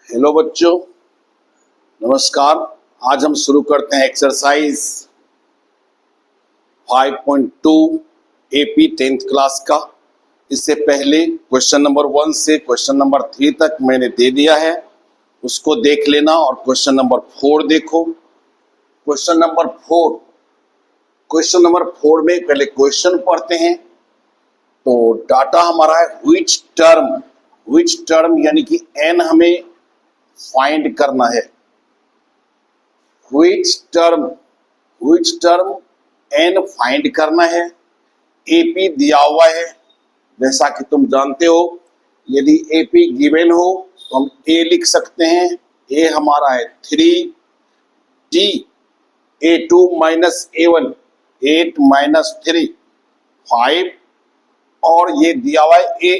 Hello बच्चों, नमस्कार। आज हम शुरू करते हैं एक्सरसाइज 5.2 एपी 10th क्लास का। इससे पहले क्वेश्चन नंबर 1 से क्वेश्चन नंबर 3 तक मैंने दे दिया है, उसको देख लेना और क्वेश्चन नंबर 4 देखो। क्वेश्चन नंबर 4 में पहले क्वेश्चन पढ़ते हैं। तो डाटा हमारा है विच टर्म यानी कि एन हमें फाइंड करना है। विच टर्म एन फाइंड करना है। एपी दिया हुआ है, जैसा कि तुम जानते हो, यदि एपी गिवन हो तो हम ए लिख सकते हैं। ए हमारा है 3d a2 minus a1 8 minus 3 5 और ये दिया हुआ है ए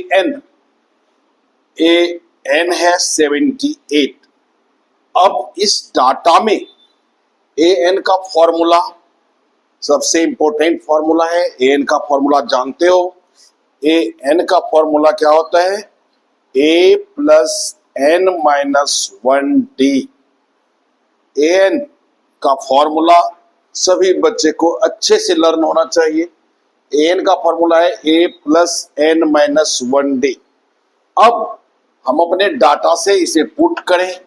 एन है 78। अब इस डाटा में ए एन का फॉर्मूला सबसे इंपॉर्टेंट फॉर्मूला है। ए एन का फॉर्मूला जानते हो। ए एन का फॉर्मूला क्या होता है? ए प्लस एन माइनस 1d। ए एन का फॉर्मूला सभी बच्चे को अच्छे से लर्न होना चाहिए। ए एन का फॉर्मूला है ए प्लस एन माइनस 1d। अब हम अपने डाटा से इसे पुट करें।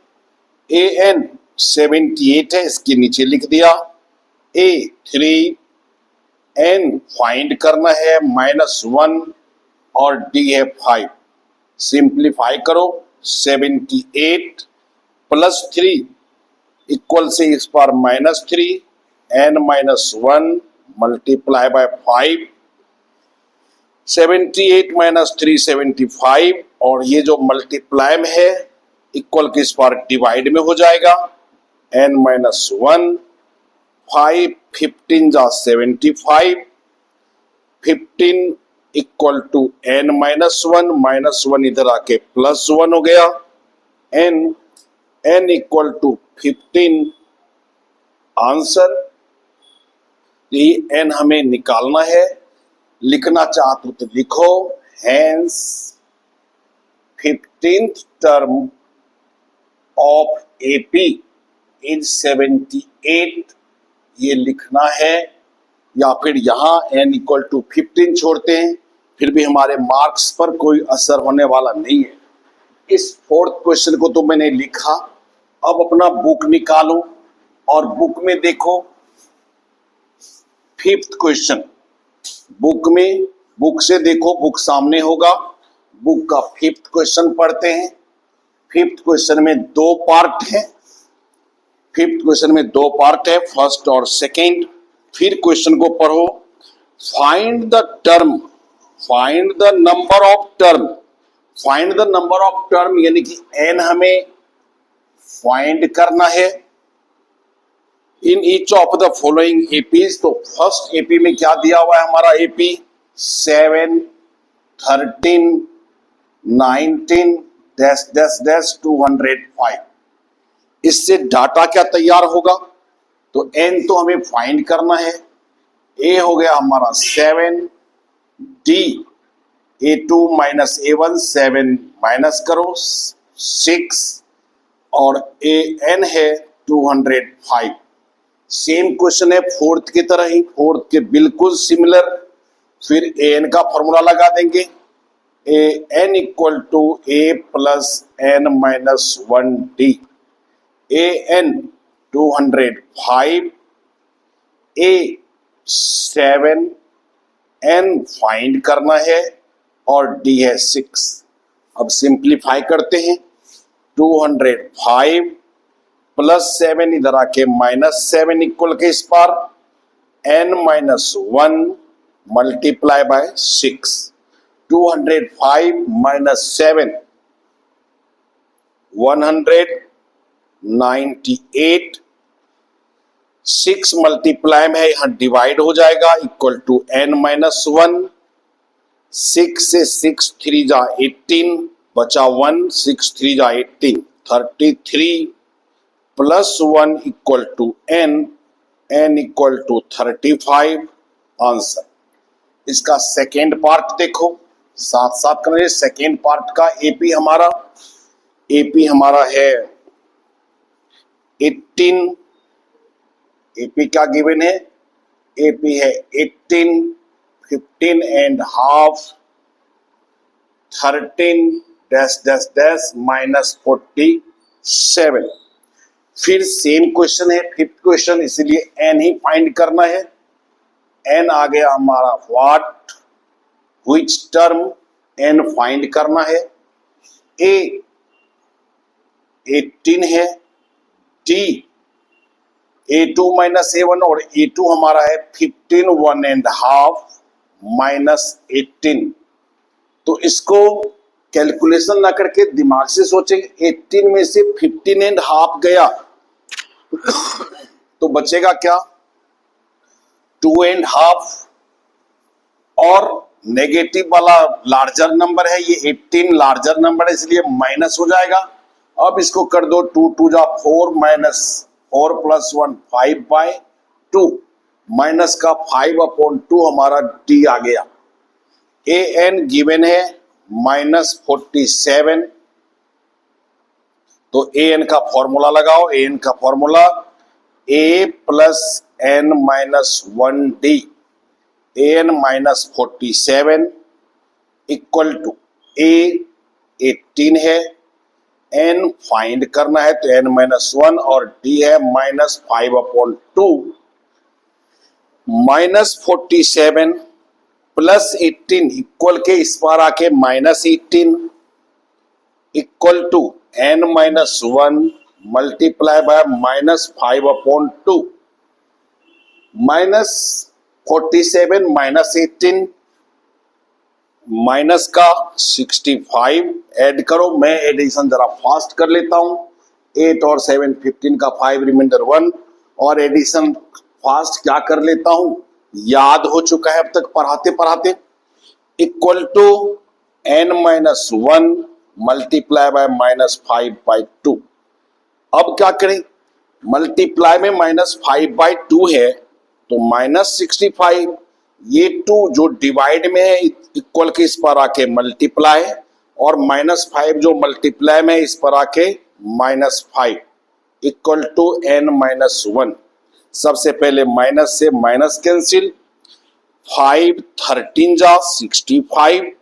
ए एन 78 है, इसके नीचे लिख दिया। ए 3 एन फाइंड करना है -1 और डी है 5। सिंप्लीफाई करो। 78 प्लस 3 इक्वल से इस पर -3 एन -1 मल्टीप्लाई बाय 5। 78 - 3 75 और ये जो मल्टीप्लाई में है इक्वल के इस पर डिवाइड में हो जाएगा। n -1 5 15 जा 75 15 इक्वल टू n -1 इधर आके +1 हो गया। n equal to 15 answer. ये n हमें निकालना है। लिखना चाहते हो तो लिखो। Hence 15th term of AP is 78। ये लिखना है, या फिर यहाँ n इक्वल टू 15 छोड़ते हैं, फिर भी हमारे मार्क्स पर कोई असर होने वाला नहीं है। इस 4th क्वेश्चन को तो मैंने लिखा। अब अपना बुक निकालो और बुक में देखो 5th क्वेश्चन। बुक से देखो, बुक सामने होगा। बुक का 5th क्वेश्चन पढ़ते हैं। 5th क्वेश्चन में 2 पार्ट है। 5th क्वेश्चन में 2 पार्ट है, फर्स्ट और सेकंड। फिर क्वेश्चन को पढ़ो। Find the number of term यानी कि n हमें फाइंड करना है in each of the following APs. तो फर्स्ट एपी में क्या दिया हुआ है हमारा? एपी 7 13 19 -205। इससे डाटा क्या तैयार होगा? तो n तो हमें फाइंड करना है। a हो गया हमारा 7 d a2 minus a1 7 minus करो 6 और an है 205। सेम क्वेश्चन है 4th की तरह ही, 4th के बिल्कुल सिमिलर। फिर an का फॉर्मूला लगा देंगे। an equal to a plus n minus 1d। an 205, a 7, n find करना है और d है 6। अब सिंप्लीफाई करते हैं। 205 +7 इधर आके -7 इक्वल के इस पार n -1 मल्टीप्लाई बाय 6। 205 -7 198। 6 मल्टीप्लाई में है, यहाँ डिवाइड हो जाएगा, इक्वल टू n -1। 6 से 6 3 जा 18 बचा 1 6 3 जा 18 33 +1 equal to n equal to 35 answer. इसका सेकेंड पार्ट देखो, साथ साथ करें। सेकेंड पार्ट का एपी हमारा एपी हमारा है 18, एपी क्या गिवन है, एपी है 18, 15 and half, 13 dash dash dash minus 47। फिर सेम क्वेश्चन है, फिफ्थ क्वेश्चन, इसीलिए एन ही फाइंड करना है। एन आ गया हमारा व्हाट, व्हिच टर्म, एन फाइंड करना है। ए 18 है, टी A2 माइनस A1 और A2 हमारा है 15, 1 एंड हाफ माइनस 18। तो इसको कैलकुलेशन ना करके दिमाग से सोचेंगे, 18 में से 15 एंड हाफ गया तो बचेगा क्या, 2 एंड हाफ, और नेगेटिव वाला लार्जर नंबर है, ये 18 लार्जर नंबर है इसलिए माइनस हो जाएगा। अब इसको कर दो, 2 2 जा 4 माइनस 4 प्लस 1 5/2, माइनस का 5/2 हमारा डी आ गया। ए एन गिवन है -47, तो ए एन का फॉर्मूला लगाओ। ए एन का formula A plus N minus 1D, N minus 47 equal to A 18 है, एन फाइंड करना है तो एन माइनस 1 और डी है -5/2, -47 प्लस 18 इक्वल के इस बार आके -18 equal to N minus 1 multiply by -5/2, -47 -18 minus का 65 ऐड करो। मैं एडिशन जरा फास्ट कर लेता हूं, 8 और 7 15 का 5 रिमाइंडर 1, और एडिशन फास्ट क्या कर लेता हूं, याद हो चुका है अब तक पढ़ाते पढ़ाते। Equal to N minus 1 multiply by -5/2। अब क्या करें, मल्टीप्लाई में -5/2 है तो -65, ये 2 जो डिवाइड में है इक्वल के इस पर आके मल्टीप्लाई, और -5 जो मल्टीप्लाई में इस पर आके -5 इक्वल टू n माइनस 1। सबसे पहले माइनस से माइनस कैंसिल, 5 13 जा 65,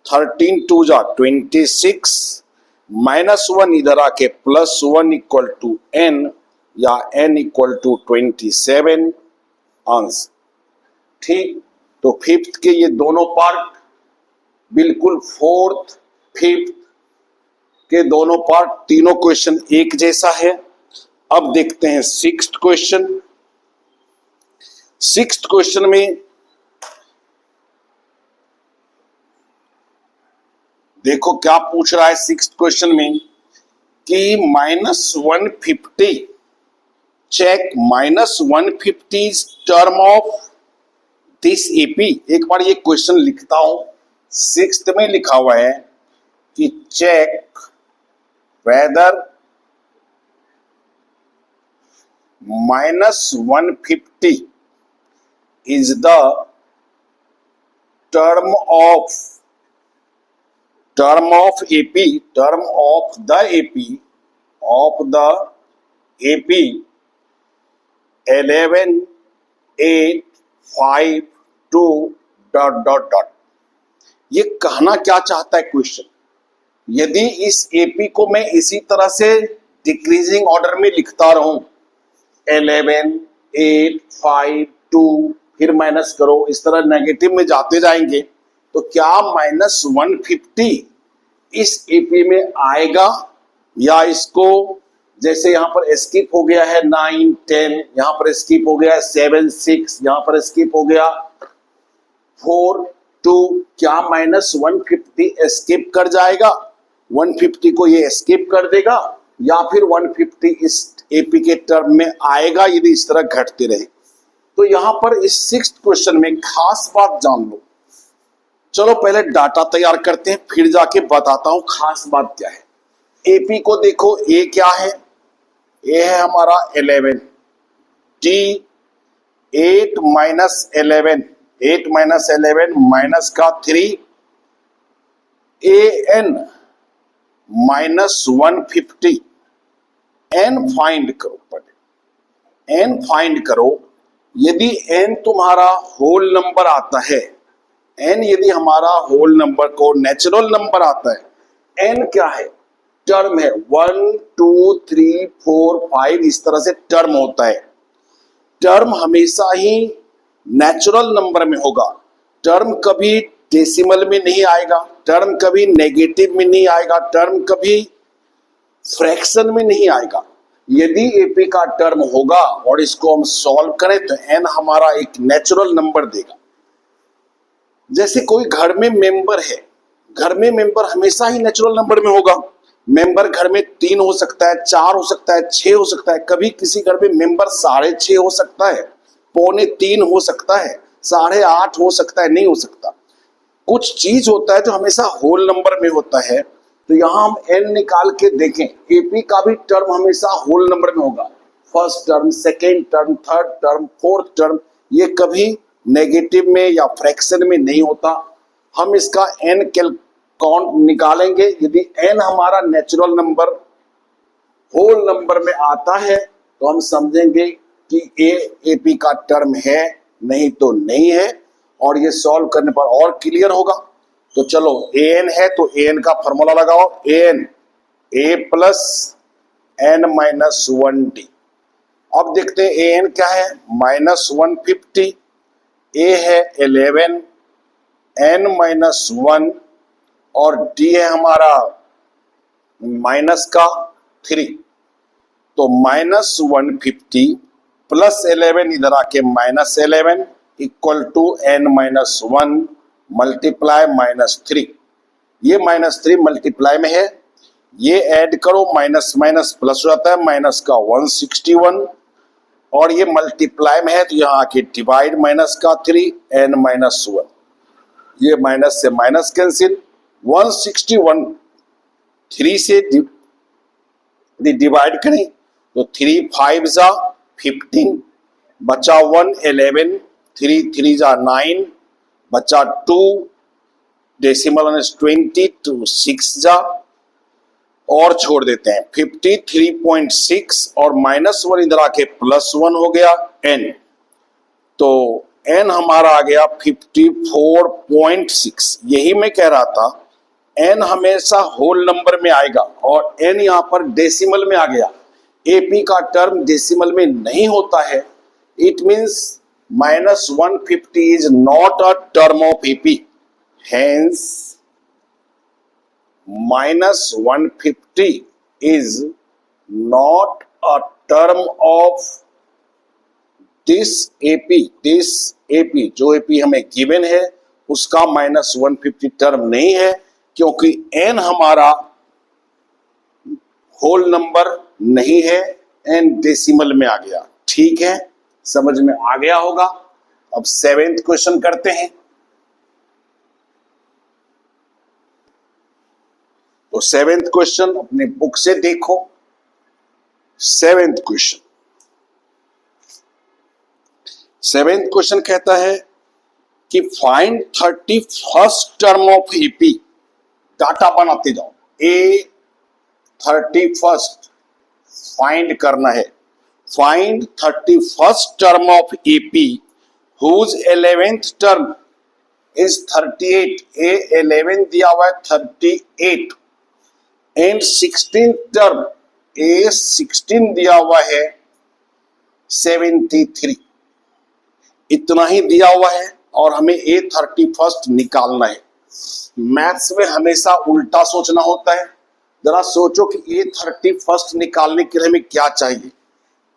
13 2 जा 26, -1 इधर आके +1 इक्वल टू n, या n इक्वल टू 27 आंसर। ठीक, तो फिफ्थ के ये दोनों पार्ट बिल्कुल, फोर्थ फिफ्थ के दोनों पार्ट, तीनों क्वेश्चन एक जैसा है। अब देखते हैं सिक्स्थ क्वेश्चन। सिक्स्थ क्वेश्चन में देखो क्या पूछ रहा है सिक्स्थ क्वेश्चन में कि -150, check -150 term of this AP. एक बार ये क्वेश्चन लिखता हूं, सिक्स्थ में लिखा हुआ है कि check whether -150 is the term of AP, term of the AP 11 8 5 2 ... ये कहना क्या चाहता है क्वेश्चन, यदि इस एपी को मैं इसी तरह से डिक्रीजिंग ऑर्डर में लिखता रहूं, 11 8 5 2 फिर माइनस करो, इस तरह नेगेटिव में जाते जाएंगे, तो क्या -150 इस एपी में आएगा, या इसको जैसे यहां पर स्किप हो गया है 9 10, यहां पर स्किप हो गया है 7 6, यहां पर स्किप हो गया 4 2, क्या -150 स्किप कर जाएगा, 150 को ये स्किप कर देगा, या फिर 150 इस एपी के टर्म में आएगा यदि इस तरह घटते रहे। तो यहां पर इस सिक्स्थ क्वेश्चन में खास बात जान लो। चलो पहले डाटा तैयार करते हैं, फिर जाके बताता हूं खास बात क्या है। एपी को देखो, ए क्या है, ए है हमारा 11, टी 8 माइनस 11, 8 माइनस 11 माइनस का 3, ए एन -150 n फाइंड करो, पहले n फाइंड करो। यदि n तुम्हारा होल नंबर आता है, n यदि हमारा होल नंबर को नेचुरल नंबर आता है, n क्या है? टर्म है। 1 2 3 4 5 इस तरह से टर्म होता है। टर्म हमेशा ही नेचुरल नंबर में होगा। टर्म कभी डेसिमल में नहीं आएगा, टर्म कभी नेगेटिव में नहीं आएगा, टर्म कभी फ्रैक्शन में नहीं आएगा। यदि एपी का टर्म होगा और इसको हम सॉल्व करें तो एन हमारा एक नेचुरल नंबर देगा। जैसे कोई घर में मेंबर है, घर में मेंबर हमेशा ही नेचुरल नंबर में होगा। मेंबर घर में 3 हो सकता है, 4 हो सकता है, 6 हो सकता है। कभी किसी घर में मेंबर 6.5 हो सकता है, 2.25 हो सकता है, 8.5 हो सकता है, नहीं हो सकता। कुछ चीज होता है जो हमेशा होल नंबर में होता है। तो यहां हम एन निकाल के देखें, एपी का भी टर्म हमेशा होल नंबर में होगा। First term, second term, third term, fourth term, ये कभी नेगेटिव में या फ्रैक्शन में नहीं होता। हम इसका एन काउंट निकालेंगे। यदि एन हमारा नेचुरल नंबर होल नंबर में आता है तो हम समझेंगे कि एपी का टर्म है, नहीं तो नहीं है। और ये सॉल्व करने पर और क्लियर होगा। तो चलो an है तो an का फॉर्मूला लगाओ, an a plus n minus 1d। अब देखते हैं an क्या है, -150, a है 11, n माइनस 1 और d है हमारा माइनस का 3। तो -150 प्लस 11 इधर आके -11 equal to n minus 1 multiply -3। ये -3 मल्टीप्लाई में है, ये ऐड करो, माइनस माइनस प्लस हो जाता है, माइनस का 161 और ये मल्टीप्लाई में है तो यहाँ आके डिवाइड, माइनस का 3 n माइनस 1, ये माइनस से माइनस कैंसिल, 161 3 से डिवाइड करें तो 3 5 जा 15, बचा 1 11, 3 3 जा 9, बचा 2 डेसिमल 20 to 6 जा और छोड़ देते हैं 53.6 और -1 इधर आके +1 हो गया n। तो n हमारा आ गया 54.6। यही मैं कह रहा था, n हमेशा होल नंबर में आएगा और n यहाँ पर डेसिमल में आ गया। एपी का टर्म डेसिमल में नहीं होता है। It means -150 is not a term of AP. Hence, -150 is not a term of this AP. This AP जो AP हमें गिवन है उसका -150 टर्म नहीं है, क्योंकि n हमारा होल नंबर नहीं है, n डेसिमल में आ गया। ठीक है, समझ में आ गया होगा। अब 7th क्वेश्चन करते हैं। तो 7th क्वेश्चन अपने बुक से देखो। 7th क्वेश्चन कहता है कि find 31st term of AP. Data बनाते जाओ। ए 31st फाइंड करना है। Find 31st term of AP whose 11th term is 38। ए 11 दिया हुआ है 38 एंड 16th टर्म ए 16 दिया हुआ है 73। इतना ही दिया हुआ है और हमें ए 31st निकालना है। मैथ्स में हमेशा उल्टा सोचना होता है। जरा सोचो कि ए 31st निकालने के लिए हमें क्या चाहिए।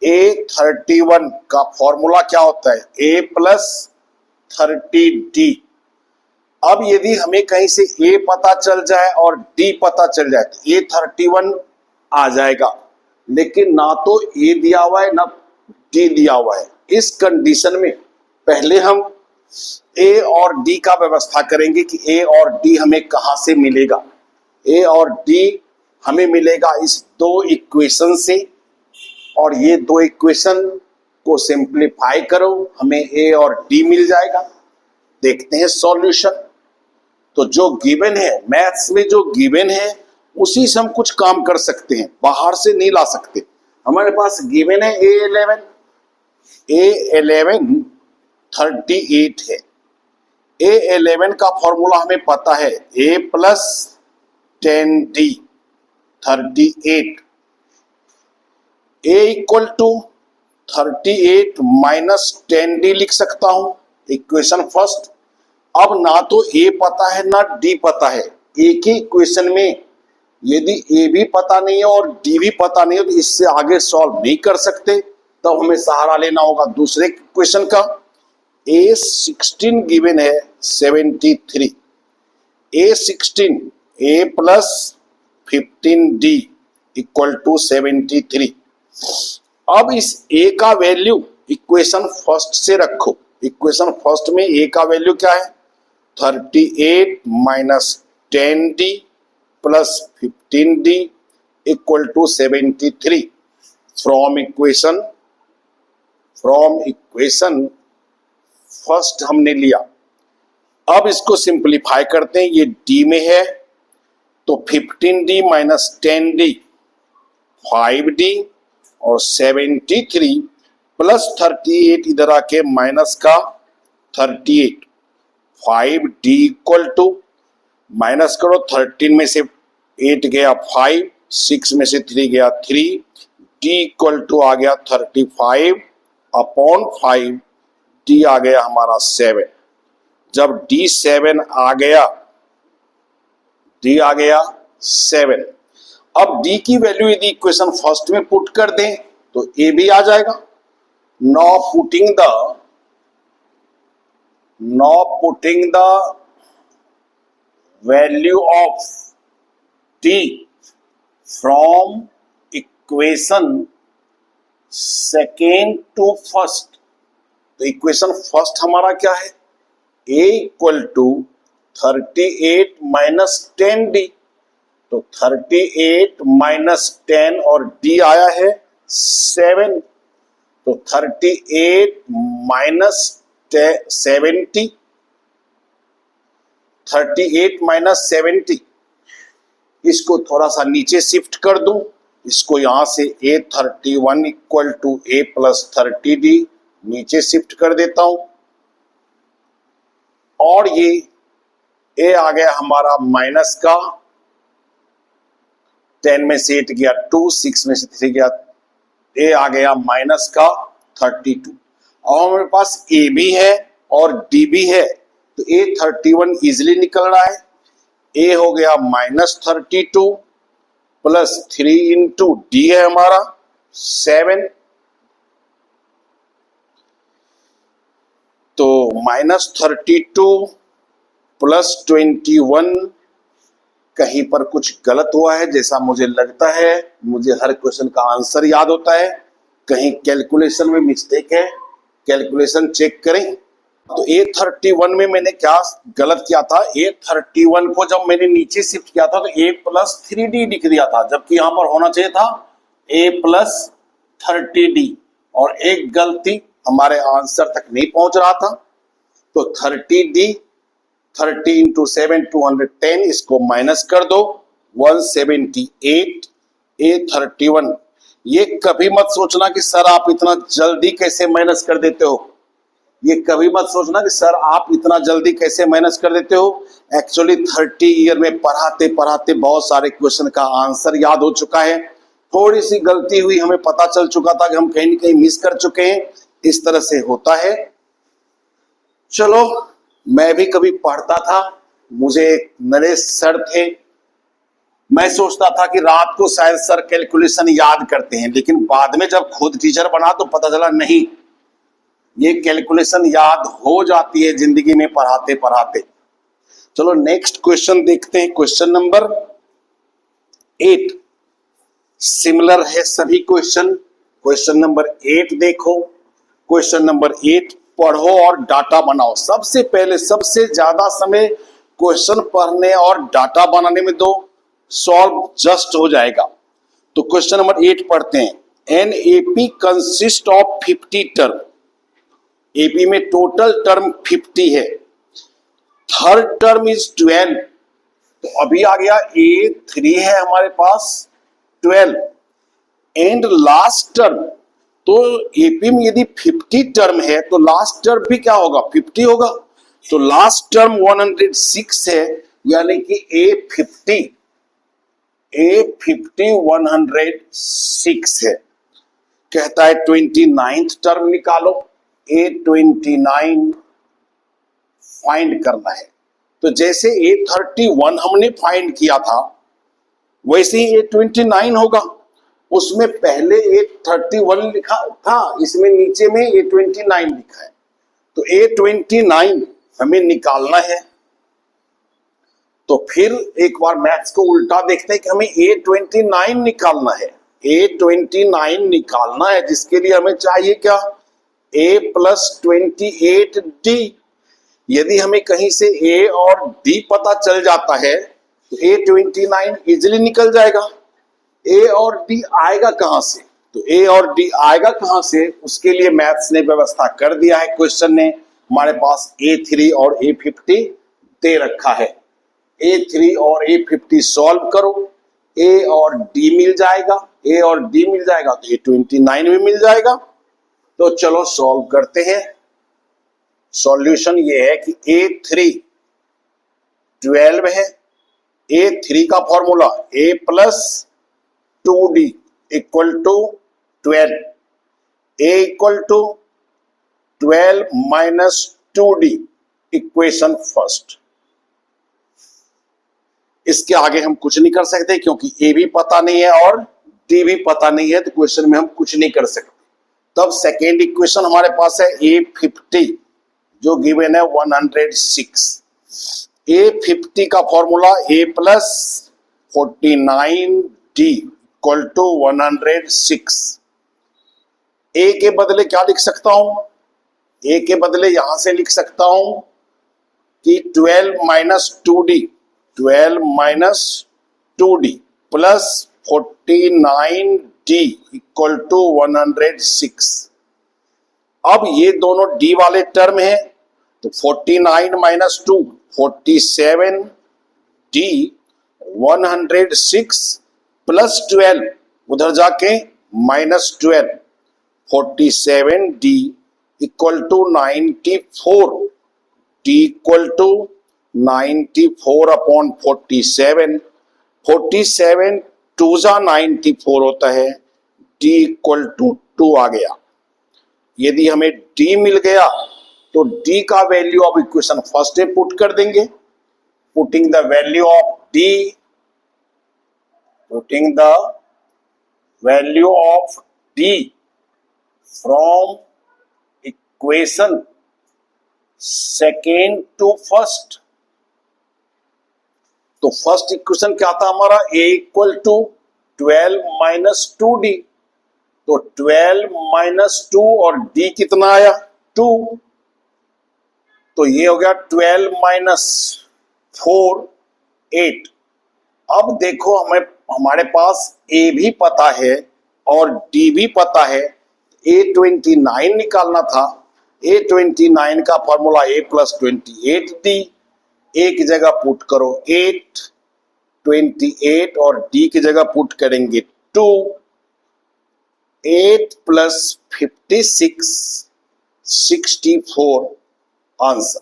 ए 31 का फॉर्मूला क्या होता है, ए प्लस 30d। अब यदि हमें कहीं से ए पता चल जाए और डी पता चल जाए तो ए 31 आ जाएगा, लेकिन ना तो ए दिया हुआ है ना डी दिया हुआ है। इस कंडीशन में पहले हम ए और डी का व्यवस्था करेंगे कि ए और डी हमें कहां से मिलेगा। ए और डी हमें मिलेगा इस 2 इक्वेशन से, और ये 2 इक्वेशन को सिंप्लीफाई करो, हमें ए और डी मिल जाएगा। देखते हैं सॉल्यूशन। तो जो गिवन है मैथ्स में, जो गिवन है उसी से हम कुछ काम कर सकते हैं, बाहर से नहीं ला सकते। हमारे पास गिवन है A11 38 है। A11 का फॉर्मूला हमें पता है, A plus 10D 38, A equal to 38 minus 10D लिख सकता हूं, इक्वेशन फर्स्ट। अब ना तो A पता है ना D पता है, एक ही इक्वेशन में यदि A भी पता नहीं है और D भी पता नहीं है तो इससे आगे सॉल्व नहीं कर सकते, तब हमें सहारा लेना होगा दूसरे इक्वेशन का। A16 गिवन है 73, A16 A plus 15D equal to 73। अब इस A का वैल्यू इक्वेशन फर्स्ट से रखो। इक्वेशन फर्स्ट में A का वैल्यू क्या है, 38 minus 10D plus 15D equal to 73। From equation first हमने लिया। अब इसको सिंप्लीफाई करते हैं, ये D में है तो 15D माइनस 10D 5D और 73 प्लस 38 इधर आके माइनस का 38, 5D इक्वल टू माइनस करो, 13 में से 8 गया 5, 6 में से 3 गया 3, D इक्वल टू आ गया 35 अपॉन 5, D आ गया हमारा 7। जब D7 आ गया, D आ गया 7। अब D की वैल्यू यदि इक्वेशन फर्स्ट में पुट कर दें तो A भी आ जाएगा। Now putting the value of D from equation second to first. तो इक्वेशन फर्स्ट हमारा क्या है, A equal to 38 minus 10D, तो 38 माइनस 10 और D आया है 7, तो 38 माइनस 70, 38 माइनस 70, इसको थोड़ा सा नीचे शिफ्ट कर दूं, इसको यहां से A31 equal to A plus 30D नीचे शिफ्ट कर देता हूं, और ये A आ गया हमारा माइनस का 10 में से 8 गया 2, 6 में से 3 गया, A आ गया माइनस का 32। और हमारे पास A भी है और D भी है तो A31 इजिली निकल रहा है। A हो गया माइनस 32 प्लस 3 इंटू D है हमारा 7, तो माइनस 32 प्लस 21, कहीं पर कुछ गलत हुआ है जैसा मुझे लगता है। मुझे हर क्वेश्चन का आंसर याद होता है, कहीं कैलकुलेशन में मिस्टेक है, कैलकुलेशन चेक करें। तो A31 में मैंने क्या गलत किया था, A31 को जब मैंने नीचे शिफ्ट किया था तो A प्लस 3D लिख दिया था, जबकि यहां पर होना चाहिए था A प्लस 30D, और एक गलती हमारे आंसर तक नहीं पहुंच रहा था। तो 30D 30 इंटू 7 210, इसको माइनस कर दो 178, A31। ये कभी मत सोचना कि सर आप इतना जल्दी कैसे माइनस कर देते हो, ये कभी मत सोचना कि सर आप इतना जल्दी कैसे माइनस कर देते हो। एक्चुअली 30 ईयर में पढ़ाते पढ़ाते बहुत सारे क्वेश्चन का आंसर याद हो चुका है, थोड़ी सी गलती हुई, हमें पता चल चुका था कि हम कहीं न कहीं मिस कर चुके हैं, इस तरह से होता है। चलो, मैं भी कभी पढ़ता था, मुझे नरेश सर थे, मैं सोचता था कि रात को शायद सर कैलकुलेशन याद करते हैं, लेकिन बाद में जब खुद टीचर बना तो पता चला नहीं, ये कैलकुलेशन याद हो जाती है जिंदगी में पढ़ाते पढ़ाते। चलो नेक्स्ट क्वेश्चन देखते हैं, क्वेश्चन नंबर 8। सिमिलर है सभी क्वेश्चन। क्वेश्चन नंबर 8 देखो, क्वेश्चन नंबर 8 पढ़ो और डाटा बनाओ। सबसे पहले सबसे ज्यादा समय क्वेश्चन पढ़ने और डाटा बनाने में दो, सॉल्व जस्ट हो जाएगा। तो क्वेश्चन नंबर 8 पढ़ते हैं। An AP consist of 50 term. AP में टोटल टर्म 50 है, थर्ड टर्म इज 12, तो अभी आ गया A3 है हमारे पास 12 एंड लास्ट टर्म। तो एपी में यदि 50 टर्म है तो लास्ट टर्म भी क्या होगा, 50 होगा। तो लास्ट टर्म 106 है, यानी कि A50 106 है। कहता है 29th टर्म निकालो, A29 फाइंड करना है। तो जैसे A31 हमने फाइंड किया था वैसे ही A29 होगा। उसमें पहले A31 लिखा था, इसमें नीचे में A29 लिखा है। तो A29 हमें निकालना है। तो फिर एक बार मैथ्स को उल्टा देखते हैं कि हमें A29 निकालना है। A29 निकालना है जिसके लिए हमें चाहिए क्या, A+28D। यदि हमें कहीं से A और D पता चल जाता है तो A29 इजिली निकल जाएगा। A और D आएगा कहां से, तो A और D आएगा कहां से, उसके लिए मैथ्स ने व्यवस्था कर दिया है। क्वेश्चन ने हमारे पास A3 और A50 दे रखा है। A3 और A50 सॉल्व करो, A और D मिल जाएगा, A और D मिल जाएगा तो A29 भी मिल जाएगा। तो चलो सॉल्व करते हैं। सॉल्यूशन ये है कि A3 12 है, A3 का formula A+2D equal to 12, A equal to 12 minus 2D, equation first. इसके आगे हम कुछ नहीं कर सकते क्योंकि A भी पता नहीं है और D भी पता नहीं है, तो क्वेश्चन में हम कुछ नहीं कर सकते। तब सेकेंड इक्वेशन हमारे पास है A50 जो गिवन है 106। A50 का formula A+49D equal to 106। A के बदले क्या लिख सकता हूं, A के बदले यहां से लिख सकता हूं कि 12 minus 2D plus 49D equal to 106। अब ये दोनों D वाले टर्म है तो 49 माइनस 2 47D 106 प्लस 12 उधर जाके minus 12 47D equal to 94, D equal to 94 upon 47, 47 2 जा 94 होता है, D इक्वल टू 2 आ गया। यदि हमें D मिल गया तो D का वैल्यू ऑफ इक्वेशन फर्स्ट में पुट कर देंगे। Putting the value of D, putting the value of D from equation second to first. तो फर्स्ट इक्वेशन क्या था हमारा, A equal to 12 minus 2D। तो 12 माइनस 2 और D कितना आया 2, तो ये हो गया 12 माइनस 4 8। अब देखो हमें हमारे पास A भी पता है और D भी पता है, A29 निकालना था। A29 का फॉर्मूला A+28D, A की जगह पुट करो 8, 28 और D की जगह पुट करेंगे 2, 8 प्लस 56 64 आंसर।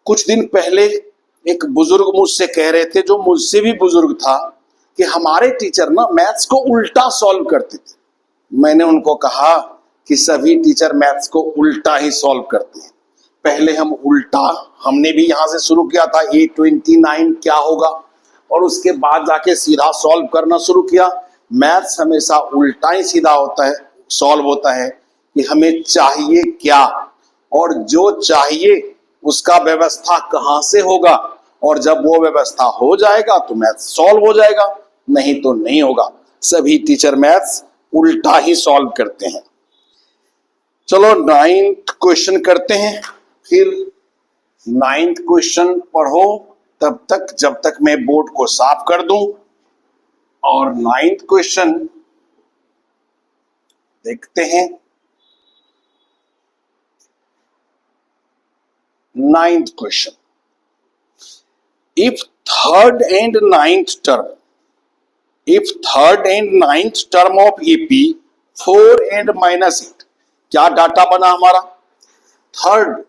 कुछ दिन पहले एक बुजुर्ग मुझसे कह रहे थे, जो मुझसे भी बुजुर्ग था, कि हमारे टीचर ना मैथ्स को उल्टा सॉल्व करते थे। मैंने उनको कहा कि सभी टीचर मैथ्स को उल्टा ही सॉल्व करते हैं। पहले हम उल्टा, हमने भी यहां से शुरू किया था A29 क्या होगा, और उसके बाद जाके सीधा सॉल्व करना शुरू किया। मैथ्स हमेशा उल्टा ही सीधा होता है, सॉल्व होता है कि हमें चाहिए क्या, और जो चाहिए उसका व्यवस्था कहां से होगा, और जब वो व्यवस्था हो जाएगा तो मैथ्स सॉल्व हो जाएगा, नहीं तो नहीं होगा। सभी टीचर मैथ्स उल्टा ही सॉल्व करते हैं। चलो 9th क्वेश्चन करते हैं, फिर 9th क्वेश्चन पढ़ो तब तक, जब तक मैं बोर्ड को साफ कर दूं। और 9th क्वेश्चन देखते हैं। 9th question, if third and ninth term of AP 4 and -8, क्या डाटा बना हमारा? थर्ड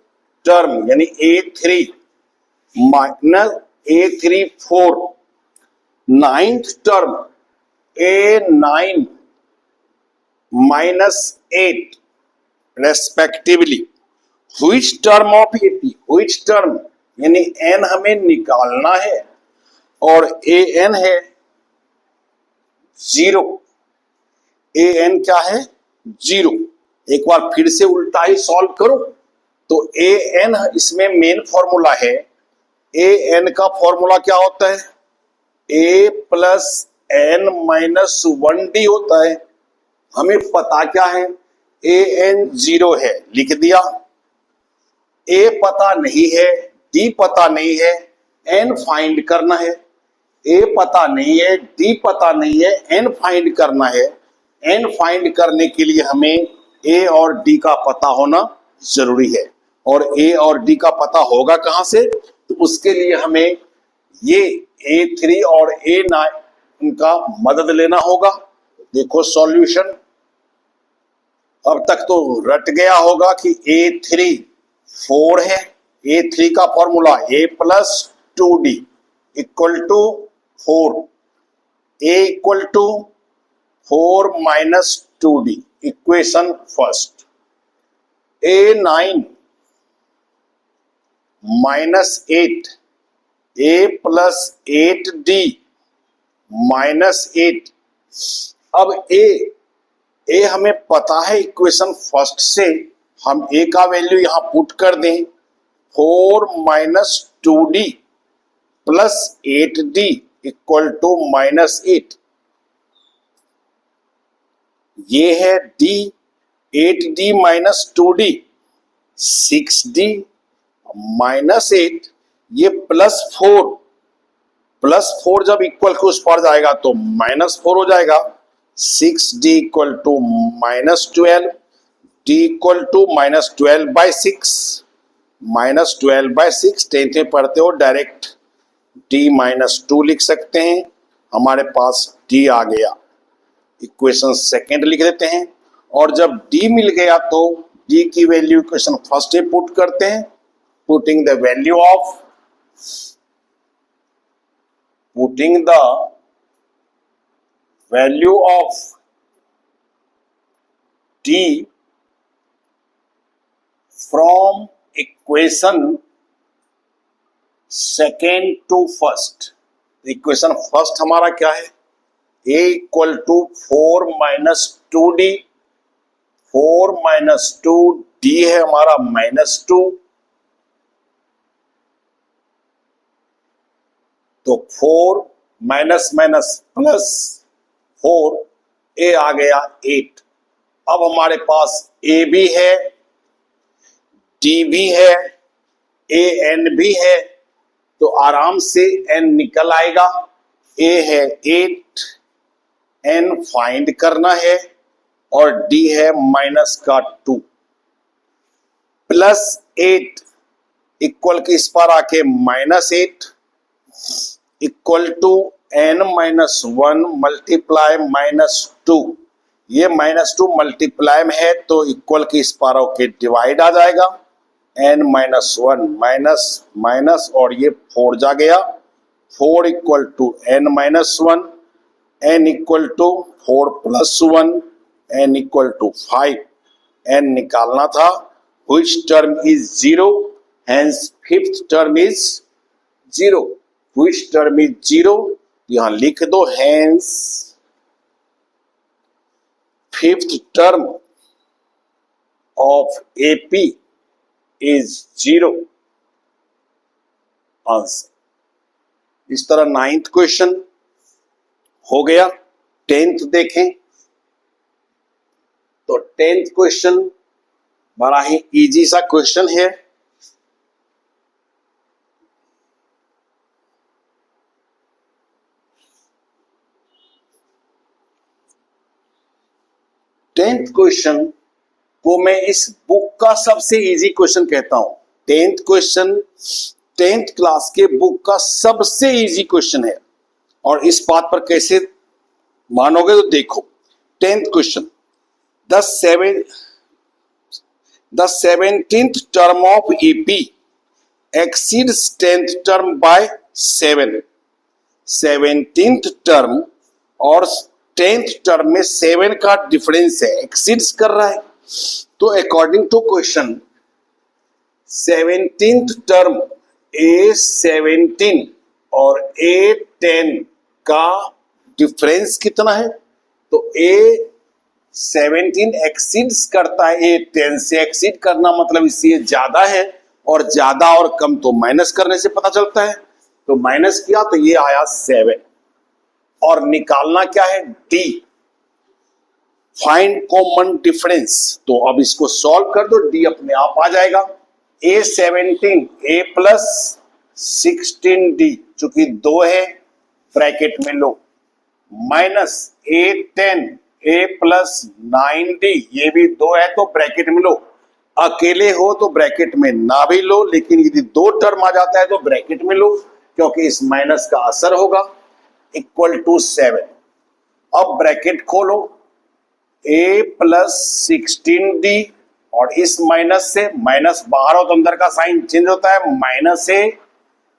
टर्म यानी A3 minus A3 4, ninth term A9 -8 respectively. Which term of AP, which term यानी n हमें निकालना है और an है 0। an क्या है? 0। एक बार फिर से उल्टा ही सॉल्व करो तो an इसमें मेन फॉर्मूला है। an का फॉर्मूला क्या होता है? a plus n minus 1d होता है। हमें पता क्या है? an 0 है, लिख दिया। a पता नहीं है, d पता नहीं है, n फाइंड करना है। a पता नहीं है, d पता नहीं है, n फाइंड करना है। n फाइंड करने के लिए हमें a और d का पता होना जरूरी है। और a और d का पता होगा कहां से? तो उसके लिए हमें ये A3 और A9 का मदद लेना होगा। देखो सॉल्यूशन अब तक तो रट गया होगा कि A3 4 है। A3 का formula A plus 2D equal to 4, A equal to 4 minus 2D, equation first. A9 -8, A प्लस 8D -8। अब A हमें पता है इक्वेशन फर्स्ट से, हम A का वैल्यू यहां पुट कर दें। 4 minus 2D plus 8D equal to -8। ये है D, 8D minus 2D 6D -8, ये +4 जब इक्वल के उस पर जाएगा तो -4 हो जाएगा। 6D equal to -12, D equal to -12/6, -12/6। 10th में पढ़ते हो डायरेक्ट D -2 लिख सकते हैं। हमारे पास D आ गया। इक्वेशन सेकेंड लिख देते हैं और जब D मिल गया तो D की वैल्यू इक्वेशन फर्स्ट में पुट करते हैं। putting the value of D from equation second to first। Equation first हमारा क्या है? A equal to 4 minus 2D, 4 minus 2D है हमारा -2, तो 4 माइनस माइनस प्लस 4, A आ गया 8। अब हमारे पास A भी है, D भी है, AN भी है, तो आराम से N निकल आएगा। A है 8, N फाइंड करना है और D है -2 +8 इक्वल के इस पर आके -8 इक्वल टू n-1 मल्टीप्लाई -2। ये -2 मल्टीप्लाई में है तो इक्वल के इस पार होके डिवाइड आ जाएगा। n-1 माइनस माइनस और ये 4 जा गया। 4 equal to n-1, n equal to 4 + 1, n equal to 5। n निकालना था। Which term is 0? Hence fifth term is 0। Which term is 0? यहां लिख दो hence fifth term of AP is 0। Answer. इस तरह 9th क्वेश्चन हो गया। 10th देखें तो 10th क्वेश्चन बड़ा ही इजी सा क्वेश्चन है। टेंथ क्वेश्चन को मैं इस बुक का सबसे इजी क्वेश्चन कहता हूं। 10th क्वेश्चन 10th क्लास के बुक का सबसे इजी क्वेश्चन है। और इस बात पर कैसे मानोगे तो देखो, 10th question, the 17th term of AP exceeds 10th term by 7। 17th term और 10th टर्म में 7 का डिफरेंस है, एक्सीड्स कर रहा है। तो according to question 17th term A17 और A10 का डिफरेंस कितना है? तो A17 एक्सीड्स करता है A10 से, एक्सीड करना मतलब इससे ज्यादा है, और ज्यादा और कम तो माइनस करने से पता चलता है। तो माइनस किया तो ये आया 7, और निकालना क्या है? D, find common difference. तो अब इसको सॉल्व कर दो, D अपने आप आ जाएगा। A17 A प्लस 16D, चूंकि 2 है ब्रैकेट में लो, minus A10 A plus 9D, ये भी 2 है तो ब्रैकेट में लो। अकेले हो तो ब्रैकेट में ना भी लो, लेकिन यदि 2 टर्म आ जाता है तो ब्रैकेट में लो, क्योंकि इस माइनस का असर होगा। Equal to 7। अब ब्रैकेट खोलो, A प्लस 16D, और इस माइनस से माइनस बाहर हो तो अंदर का साइन चेंज होता है, minus A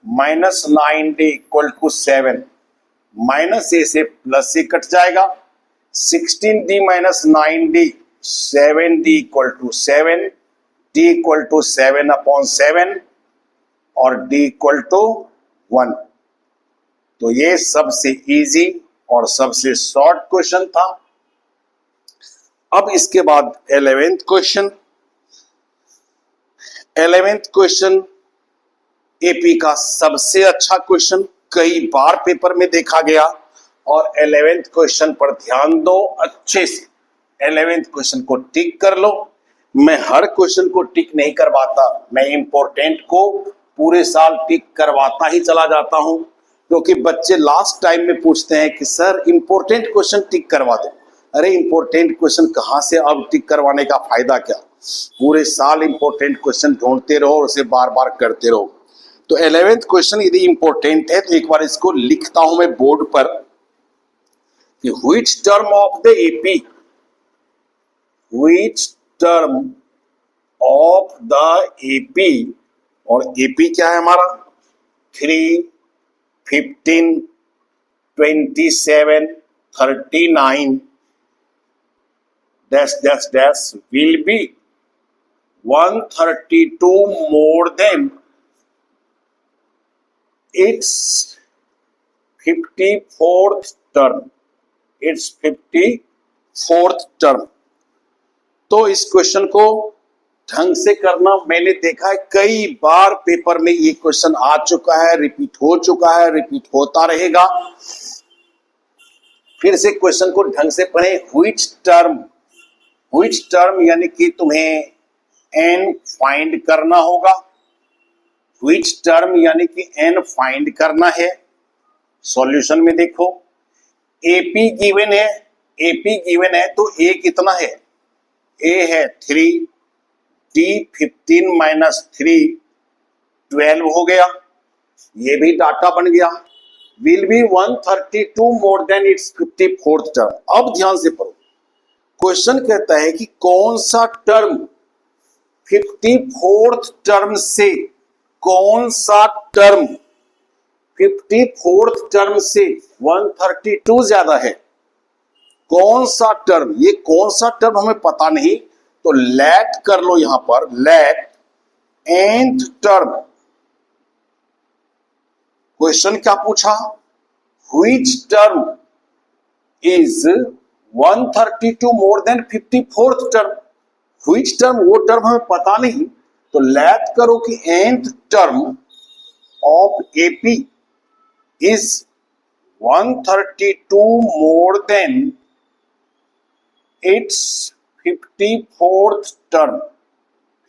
minus 9D equal to 7। Minus A से प्लस C कट जाएगा, 16D minus 9D 7D equal to 7, D equal to 7 upon 7 और D इक्वल टू 1। तो ये सबसे इजी और सबसे शॉर्ट क्वेश्चन था। अब इसके बाद 11th question. 11th question AP का सबसे अच्छा क्वेश्चन, कई बार पेपर में देखा गया, और 11th क्वेश्चन पर ध्यान दो अच्छे से। 11th क्वेश्चन को टिक कर लो। मैं हर क्वेश्चन को टिक नहीं करवाता, मैं इंपॉर्टेंट को पूरे साल टिक करवाता ही चला जाता हूं, क्योंकि बच्चे लास्ट टाइम में पूछते हैं कि सर इंपॉर्टेंट क्वेश्चन टिक करवा दो। अरे इंपॉर्टेंट क्वेश्चन कहां से, अब टिक करवाने का फायदा क्या? पूरे साल इंपॉर्टेंट क्वेश्चन ढूंढते रहो और उसे बार बार करते रहो। तो 11th क्वेश्चन यदि इंपॉर्टेंट है तो एक बार इसको लिखता हूं मैं बोर्ड पर कि which term of the AP, which term of the AP, और एपी क्या है हमारा? 3, 15, 27, 39 dash dash dash will be 132 more than its 54th term, its 54th term। तो इस क्वेश्चन को ढंग से करना, मैंने देखा है कई बार पेपर में ये क्वेश्चन आ चुका है, रिपीट हो चुका है, रिपीट होता रहेगा। फिर से क्वेश्चन को ढंग से पढ़े। व्हिच टर्म, व्हिच टर्म यानी कि तुम्हें n फाइंड करना होगा। व्हिच टर्म यानी कि n फाइंड करना है। सॉल्यूशन में देखो, एपी गिवन है, एपी गिवन है तो a कितना है? a है 3, D 15 माइनस 3 12 हो गया, ये भी डाटा बन गया। Will be 132 more than it's 54th term. अब ध्यान से पढ़ो, क्वेश्चन कहता है कि कौन सा टर्म 54th टर्म से, कौन सा टर्म 54th टर्म से 132 ज्यादा है? कौन सा टर्म, ये कौन सा टर्म हमें पता नहीं, तो लेट कर लो यहां पर, लेट nth टर्म। क्वेश्चन क्या पूछा? Which term is 132 more than 54th term. Which term, वो टर्म हमें पता नहीं, तो लेट करो कि nth term of AP is 132 more than it's 54th term,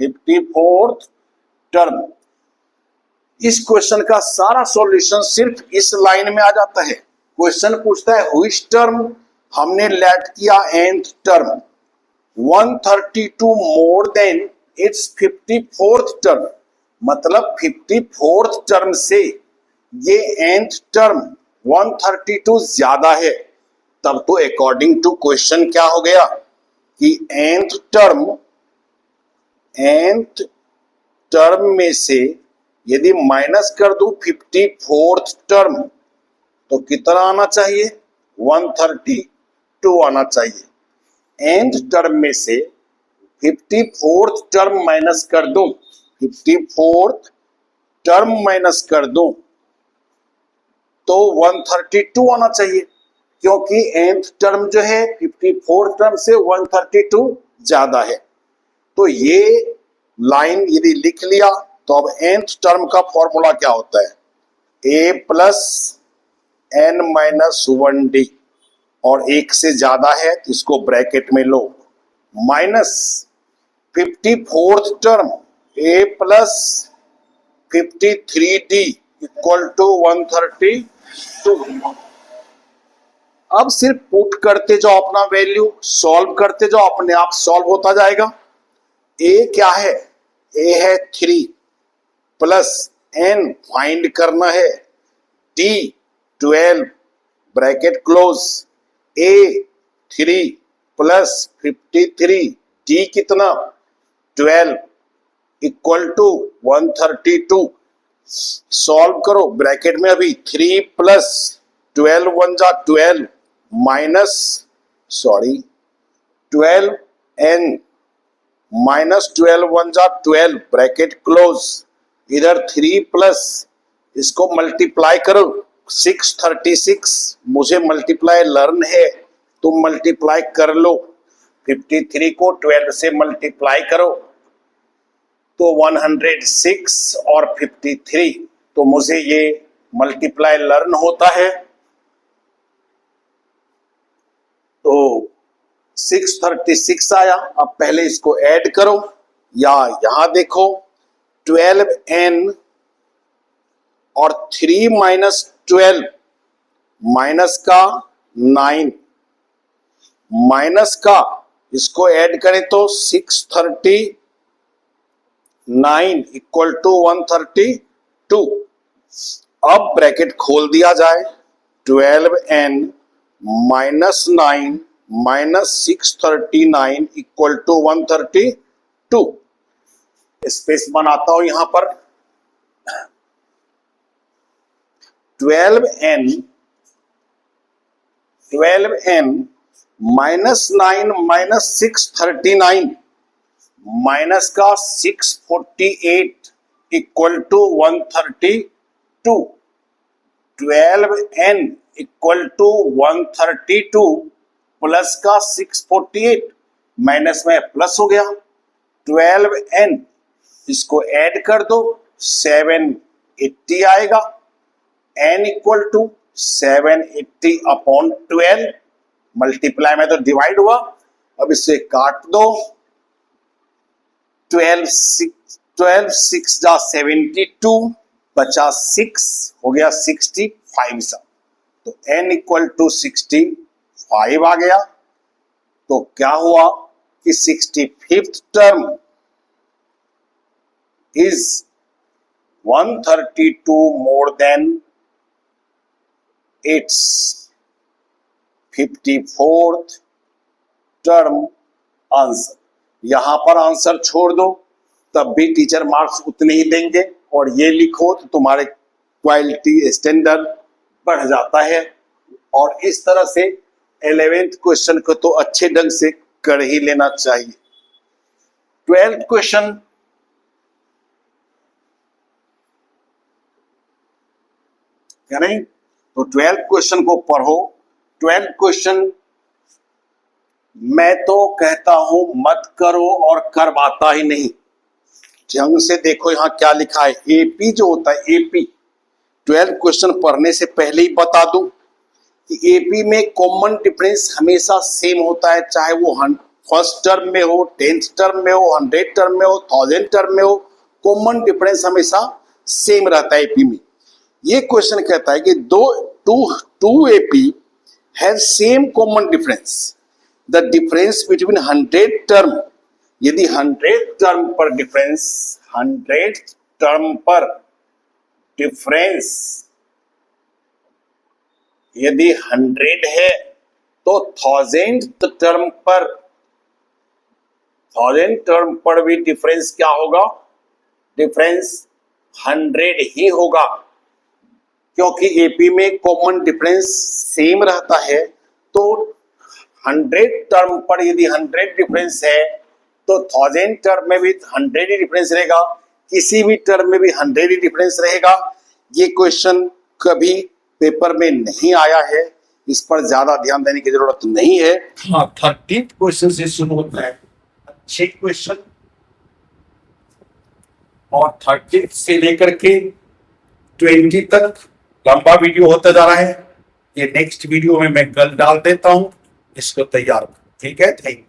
54th term. इस क्वेश्चन का सारा सॉल्यूशन सिर्फ इस लाइन में आ जाता है। क्वेश्चन पूछता है व्हिच टर्म, हमने लेट किया nth term, 132 more than it's 54th term. मतलब 54th टर्म से ये nth टर्म 132 ज्यादा है, तब तो अकॉर्डिंग टू क्वेश्चन क्या हो गया कि nth टर्म में से यदि माइनस कर दूं 54th टर्म तो कितना आना चाहिए, 132 आना चाहिए। nth टर्म में से 54th टर्म माइनस कर दूं, 54th टर्म माइनस कर दूं तो 132 आना चाहिए, क्योंकि nth टर्म जो है 54th टर्म से 132 ज्यादा है। तो ये लाइन यदि लिख लिया तो अब nth टर्म का फॉर्मूला क्या होता है, a plus n minus 1d, और एक से ज्यादा है तो इसको ब्रैकेट में लो, minus 54th term a plus 53d equal to 132। अब सिर्फ पुट करते जाओ अपना वैल्यू, सॉल्व करते जाओ, अपने आप सॉल्व होता जाएगा। a क्या है, a है 3 प्लस n फाइंड करना है, t 12 bracket close, a 3 plus 53 t कितना 12 इक्वल टू 132। सॉल्व करो, ब्रैकेट में अभी 3 प्लस 12 1 जा 12 माइनस 12 n माइनस 12 1 जा 12 ब्रैकेट क्लोज, इधर 3 प्लस इसको मल्टीप्लाई करो 636, मुझे मल्टीप्लाई लर्न है तो मल्टीप्लाई कर लो, 53 को 12 से मल्टीप्लाई करो तो 106 और 53, तो मुझे ये मल्टीप्लाई लर्न होता है। तो 636 आया। अब पहले इसको ऐड करो, या यहां देखो 12n और 3 माइनस 12 माइनस का 9 माइनस का इसको ऐड करें तो 639 इक्वल टू 132। अब ब्रैकेट खोल दिया जाए, 12n minus 9 minus 639 equal to 132। Space बनाता हूं यहां पर, 12n माइनस 9 माइनस 639 माइनस का 648 equal to 132। 12n equal to 132 plus का 648, माइनस में प्लस हो गया, 12n इसको ऐड कर दो 780 आएगा, n equal to 780 upon 12, multiply में तो डिवाइड हुआ, अब इसे काट दो, 12 6 जा 72 बचा 6 हो गया 65 सा, तो n इक्वल टू 65 आ गया। तो क्या हुआ कि 65th term is 132 more than it's 54th term answer. यहां पर आंसर छोड़ दो तब भी टीचर मार्क्स उतने ही देंगे, और ये लिखो तो तुम्हारे क्वालिटी स्टैंडर्ड बढ़ जाता है। और इस तरह से 11th क्वेश्चन को तो अच्छे ढंग से कर ही लेना चाहिए। 12th क्वेश्चन, क्या नहीं, तो 12th क्वेश्चन को पढ़ो। 12th क्वेश्चन मैं तो कहता हूं मत करो और करवाता ही नहीं। ढंग से देखो यहां क्या लिखा है, एपी जो होता है एपी, 12th क्वेश्चन पढ़ने से पहले ही बता दूं कि एपी में कॉमन डिफरेंस हमेशा सेम होता है, चाहे वो फर्स्ट टर्म में हो, 10th टर्म में हो, 100 टर्म में हो, 1000 टर्म में हो, कॉमन डिफरेंस हमेशा सेम रहता है एपी में। ये क्वेश्चन कहता है कि two AP have same common difference, the difference between 100 term, यदि 100 टर्म पर डिफरेंस 100 टर्म पर डिफरेंस यदि 100 है तो 1000 टर्म पर भी डिफरेंस क्या होगा? डिफरेंस 100 ही होगा, क्योंकि एपी में कॉमन डिफरेंस सेम रहता है। तो 100 टर्म पर यदि 100 डिफरेंस है तो 1000 टर्म में भी 100 ही डिफरेंस रहेगा, किसी भी टर्म में भी 100 ही डिफरेंस रहेगा। ये क्वेश्चन कभी पेपर में नहीं आया है, इस पर ज्यादा ध्यान देने की जरूरत नहीं है। हाँ, 13th क्वेश्चन से शुरू होता है अच्छे क्वेश्चन, और 13 से लेकर के 20 तक लंबा वीडियो होता जा रहा है। ये नेक्स्ट वीडियो में मैं कल डाल देता हूं, इसको तैयार। ठीक है, थैंक यू।